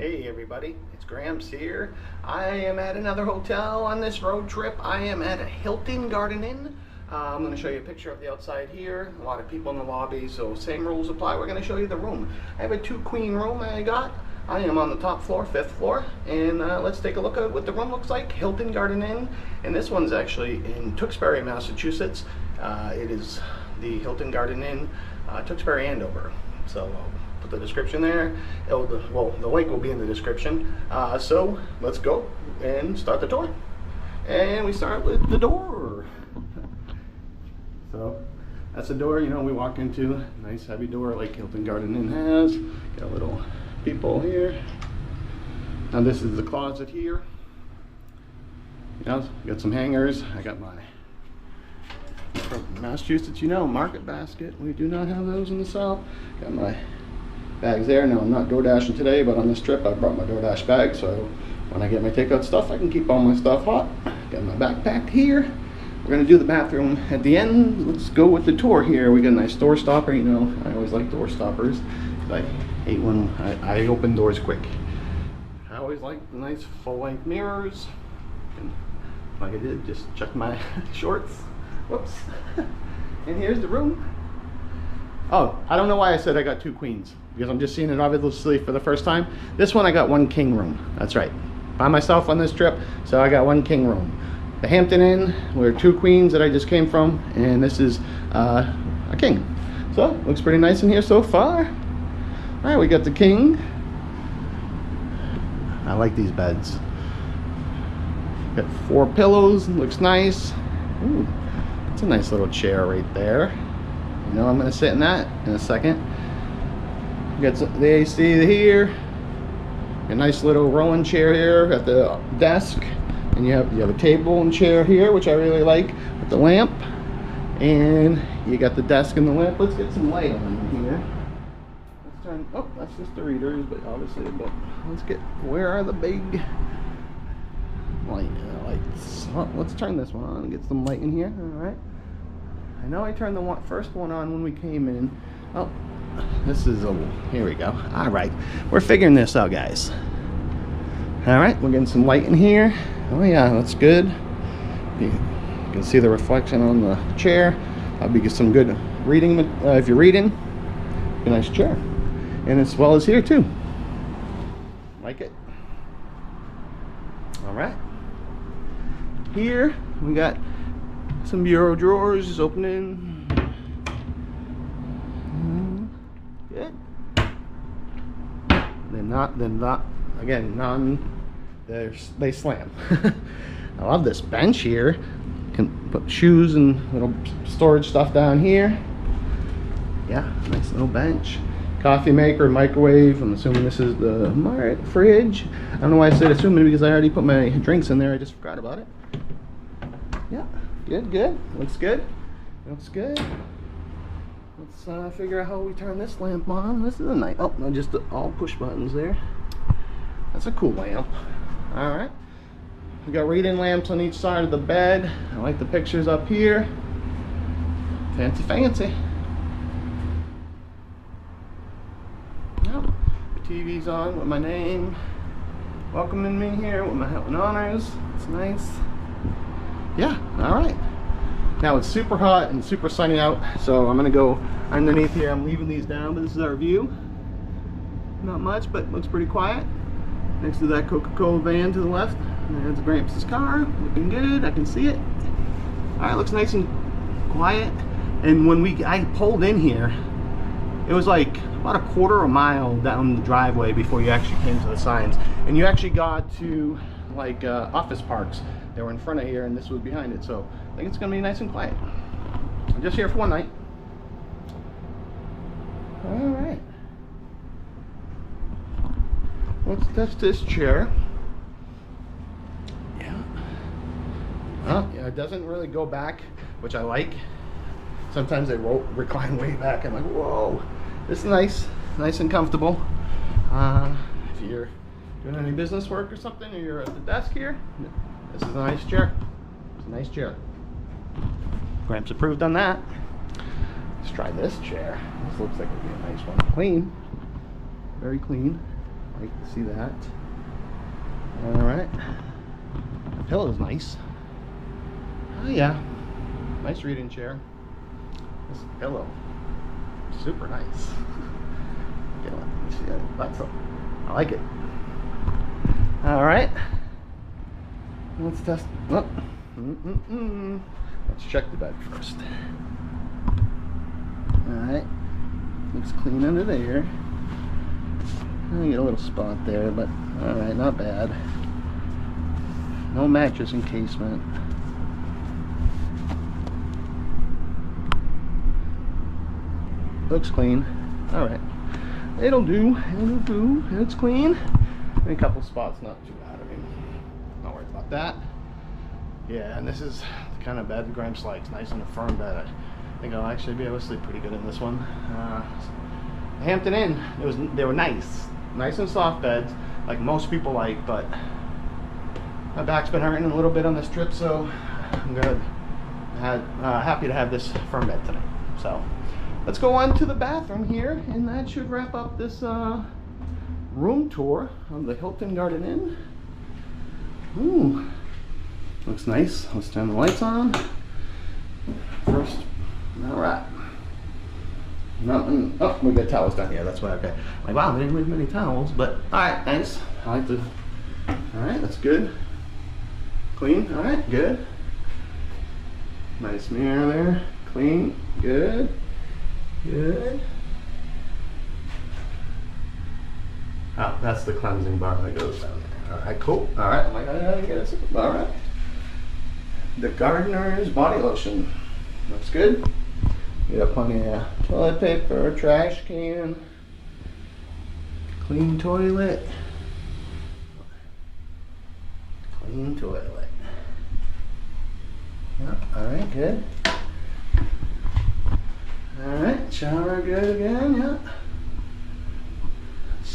Hey everybody, it's Gramps here. I am at another hotel on this road trip. I am at a Hilton Garden Inn. I'm going to show you a picture of the outside here. A lot of people in the lobby, so same rules apply. We're going to show you the room. I have a 2-queen room I got. I am on the top floor, 5th floor, and let's take a look at what the room looks like. Hilton Garden Inn, and this one's actually in Tewksbury, Massachusetts. It is the Hilton Garden Inn, Tewksbury, Andover. So put the description there. The link will be in the description. So let's go and start the tour. And we start with the door. So that's the door, you know, we walk into. Nice heavy door like Hilton Garden Inn has. Got a little peephole here. Now this is the closet here. You know, got some hangers. I got my, from Massachusetts, you know, market basket. We do not have those in the South. Got my bags there. Now I'm not door dashing today, but on this trip I brought my DoorDash bag, so when I get my takeout stuff I can keep all my stuff hot. Got my backpack here. We're gonna do the bathroom at the end. Let's go with the tour here. We got a nice door stopper. You know, I always like door stoppers. I hate when I open doors quick. I always like the nice full-length mirrors. And like I did, just check my shorts. Whoops. And here's the room. Oh, I don't know why I said I got 2 queens, because I'm just seeing it obviously for the first time. This one I got 1 king room. That's right. By myself on this trip, so I got 1 king room. The Hampton Inn, we're 2 queens that I just came from, and this is a king. So, looks pretty nice in here so far. Alright, we got the king. I like these beds. Got 4 pillows, looks nice. Ooh, that's a nice little chair right there. You know, I'm going to sit in that in a second. Got the AC here. A nice little rolling chair here at the desk. And you have a table and chair here, which I really like, with the lamp. And you got the desk and the lamp. Let's get some light on here. Let's turn, oh, that's just the readers, but obviously, but let's get, where are the big lights? Oh, let's turn this one on and get some light in here. All right. I know I turned the first one on when we came in. Oh, this is a, here we go. All right, we're figuring this out, guys. All right, we're getting some light in here. Oh yeah, that's good. You can see the reflection on the chair. That'll be some good reading if you're reading. A nice chair, and as well as here too. Like it. All right. Here we got some bureau drawers, just opening. Good. They're not, again, they slam. I love this bench here. Can put shoes and little storage stuff down here. Yeah, nice little bench. Coffee maker, microwave. I'm assuming this is the fridge. I don't know why I said assuming, because I already put my drinks in there. I just forgot about it. Yeah. Good. Looks good. Looks good. Let's figure out how we turn this lamp on. This is a nice, oh, no, just all push buttons there. That's a cool lamp. All right. We got reading lamps on each side of the bed. I like the pictures up here. Fancy. Yep. The TV's on with my name. Welcoming me here with my Hilton honors. It's nice. Yeah, all right. Now it's super hot and super sunny out, so I'm gonna go underneath here. I'm leaving these down, but this is our view. Not much, but looks pretty quiet. Next to that Coca-Cola van to the left, there's Gramps' car. Looking good, I can see it. All right, looks nice and quiet. And when I pulled in here, it was like about a quarter of a mile down the driveway before you actually came to the signs. And you actually got to like office parks. They were in front of here, and this was behind it, so I think it's gonna be nice and quiet. I'm just here for one night. All right. Let's test this chair. Yeah. Oh, yeah, it doesn't really go back, which I like. Sometimes they recline way back. I'm like, whoa, this is nice and comfortable. If you're doing any business work or something, or you're at the desk here, this is a nice chair. It's a nice chair. Gramps approved on that. Let's try this chair. This looks like it'll be a nice one. Clean. Very clean. Like to see that. All right. The pillow's nice. Oh yeah, nice reading chair. This pillow, super nice. Okay, let me see that. I like it. All right. Let's test. Oh. Let's check the bed first. All right. Looks clean under there. I get a little spot there, but all right, not bad. No mattress encasement. Looks clean. All right, it'll do. It'll do. It's clean. And a couple spots, not too bad. I mean, not worried about that. Yeah, and this is the kind of bed the Gramps likes. Nice and a firm bed. I think I'll actually be able to sleep pretty good in this one. Hampton Inn. They were nice and soft beds, like most people like. But my back's been hurting a little bit on this trip, so I'm happy to have this firm bed tonight. So let's go on to the bathroom here, and that should wrap up this room tour of the Hilton Garden Inn. Ooh, looks nice. Let's turn the lights on first. All right. Nothing. Oh, we got towels down here. That's why. Okay. Like, wow, they didn't leave many towels, but all right, thanks. I like to. All right, that's good. Clean. All right, good. Nice mirror there. Clean. Good. Good. Oh, that's the cleansing bar that goes down there. All right, cool. All right, I'm like, I gotta get it. All right. The Gardener's body lotion. Looks good. We got plenty of toilet paper, trash can, clean toilet. Clean toilet. Yep, all right, good. All right, shower good again, yeah. Let's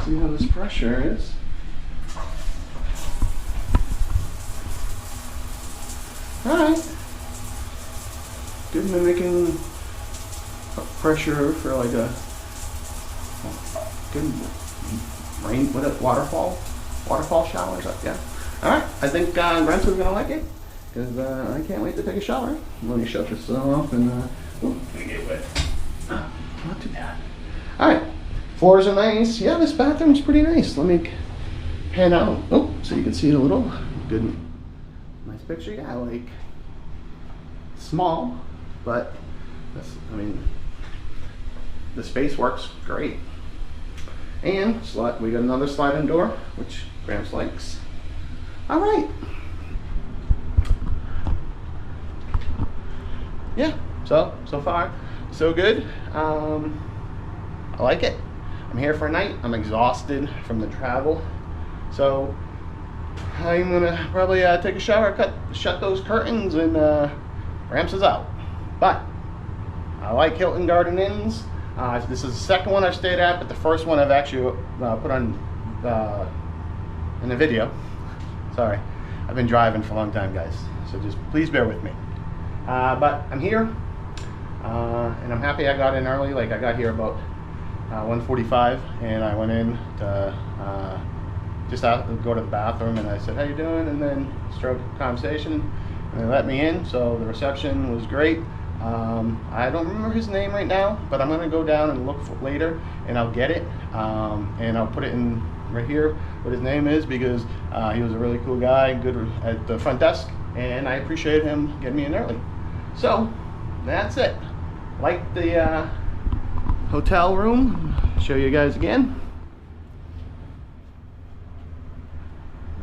see how this pressure is. All right. Good mimicking pressure for like a good rain, waterfall showers up, yeah. All right, I think Gramps is gonna like it, because I can't wait to take a shower. Let me shut this off and let me get wet. Not too bad. All right, floors are nice. Yeah, this bathroom's pretty nice. Let me pan out, so you can see it a little. Good, nice picture. Yeah, like small, but that's, I mean, the space works great. And we got another sliding door, which Gramps likes. All right. Yeah, so far, so good. I like it. I'm here for a night. I'm exhausted from the travel. So I'm gonna probably take a shower, shut those curtains, and Gramps is out. But I like Hilton Garden Inns. This is the second one I've stayed at, but the first one I've actually put on in the video. Sorry, I've been driving for a long time, guys, so just please bear with me. But I'm here, and I'm happy I got in early. Like, I got here about 1:45, and I went in to just out to go to the bathroom, and I said, "How you doing?" And then started a conversation, and they let me in. So the reception was great. I don't remember his name right now, but I'm gonna go down and look for it later, and I'll get it, and I'll put it in right here what his name is, because he was a really cool guy, good at the front desk, and I appreciate him getting me in early. So that's it. Like the hotel room. Show you guys again.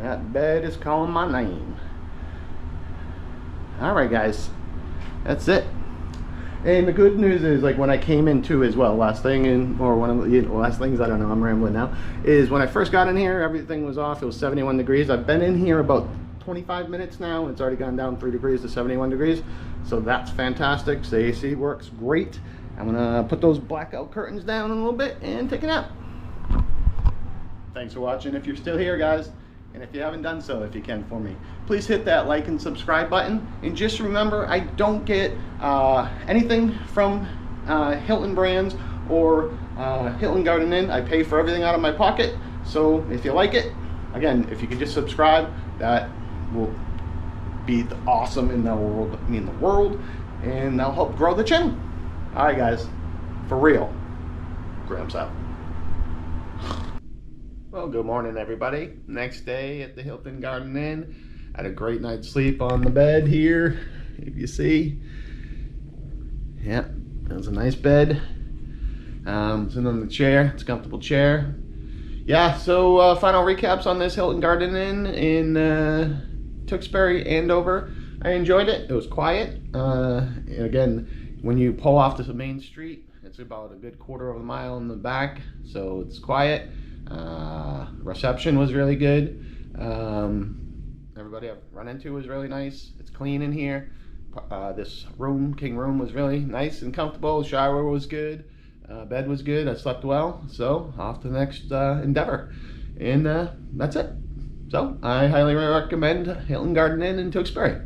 That bed is calling my name. All right, guys, that's it. And the good news is, like, when I came in too as well, last thing, or one of the last things, I don't know, I'm rambling now, is when I first got in here, everything was off. It was 71 degrees. I've been in here about 25 minutes now, and it's already gone down 3 degrees to 71 degrees. So that's fantastic. So the AC works great. I'm gonna put those blackout curtains down in a little bit and take a nap. Thanks for watching. If you're still here, guys, and if you haven't done so, if you can for me, please hit that like and subscribe button. And just remember, I don't get anything from Hilton brands or Hilton Garden Inn. I pay for everything out of my pocket. So if you like it, again, if you could just subscribe, that will be awesome in the world, and that'll help grow the channel. All right, guys, for real. Gramps out. Well, good morning, everybody. Next day at the Hilton Garden Inn. Had a great night's sleep on the bed here, if you see. Yeah, it was a nice bed. Sitting on the chair. It's a comfortable chair. Yeah, so final recaps on this Hilton Garden Inn in Tewksbury, Andover. I enjoyed it. It was quiet. Again, when you pull off the main street, it's about a good quarter of a mile in the back, so it's quiet. Reception was really good. Everybody I've run into was really nice. It's clean in here. This room, king room, was really nice and comfortable. The shower was good. Bed was good. I slept well. So off to the next endeavor, and that's it. So I highly recommend Hilton Garden Inn in Tewksbury.